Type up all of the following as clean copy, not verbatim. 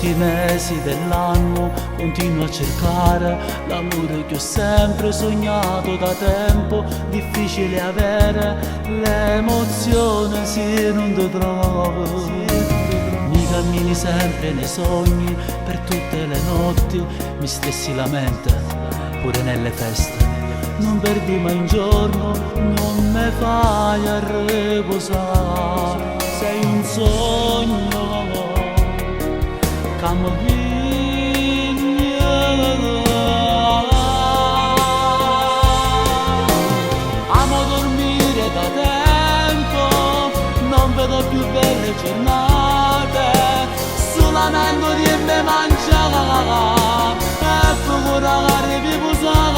tutti i mesi dell'anno continuo a cercare l'amore che ho sempre sognato da tempo. Difficile avere l'emozione se non ti trovo. Mi cammini sempre nei sogni per tutte le notti, mi stessi la mente pure nelle feste. Non perdi mai un giorno, non me fai a riposare. Sei un sogno che mi piglia. Amo dormire da tempo, non vedo più belle giornate, solamente di me mangiare e procurare di posare.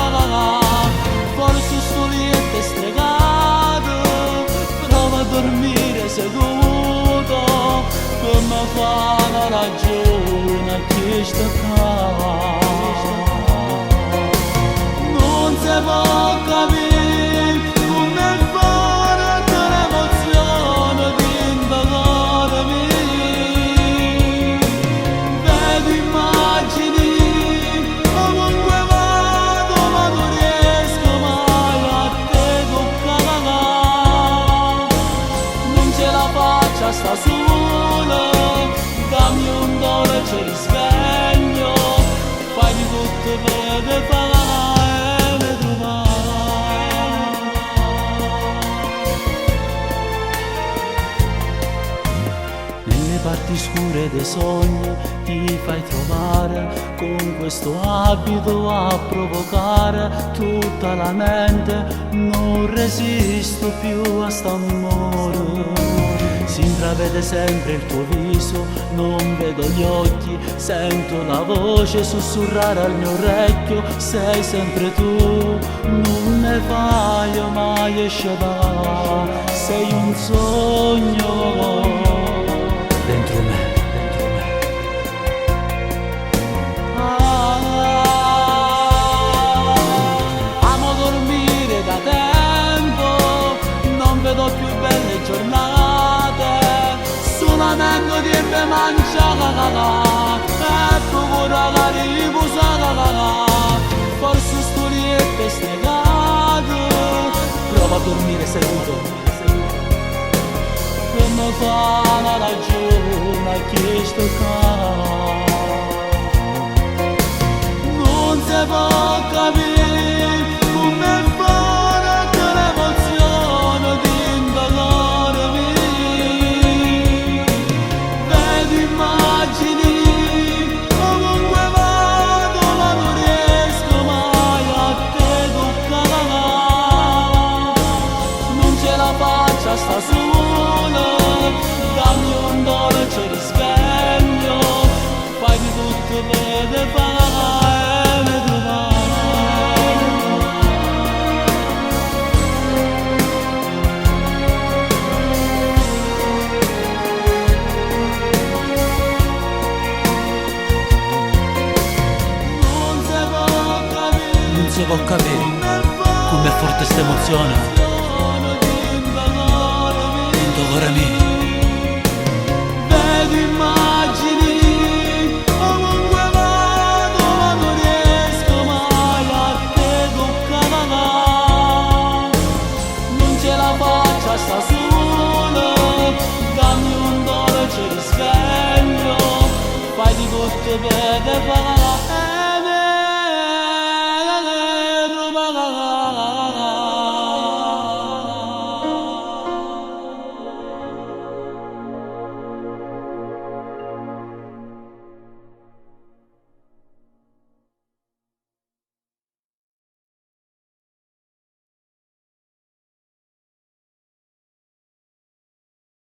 Forse sto lì e te stregato, prova a dormire seduto, come fa la ragione a chi sta qua. Non si può capire come fare l'emozione di indagarmi. Vedo immagini ovunque vado, ma non riesco mai a te toccare. Non ce la faccio a sta sola, dammi un dolce risveglio, fai di tutto per farmi trovare. Nelle parti scure dei sogni ti fai trovare, con questo abito a provocare tutta la mente. Non resisto più a st'amore. Si intravede sempre il tuo viso, non vedo gli occhi, sento la voce sussurrare al mio orecchio. Sei sempre tu, non ne fai mai scivolare. Sei un sogno dentro me, dentro me. Amo dormire da tempo, non vedo più belle giornate, solamente di me mangiare e procurare di posare. Forse sto lì e te stregato, prova a dormire seduto, come fa la ragione a chi sto qua. Non si può capire come fare l'emozione di indagarmi. Vedo immagini ovunque vado, ma non riesco mai a te toccare. Non ce la faccio a sta sola, dammi un dolce risveglio, fai di tutto per farmi trovare. Non si può capire com'è forte sta emozione. Vedo immagini ovunque vado, ma non riesco mai a te toccare. Non ce la faccio a sta sola, dammi un dolce risveglio, fai di tutto per fare.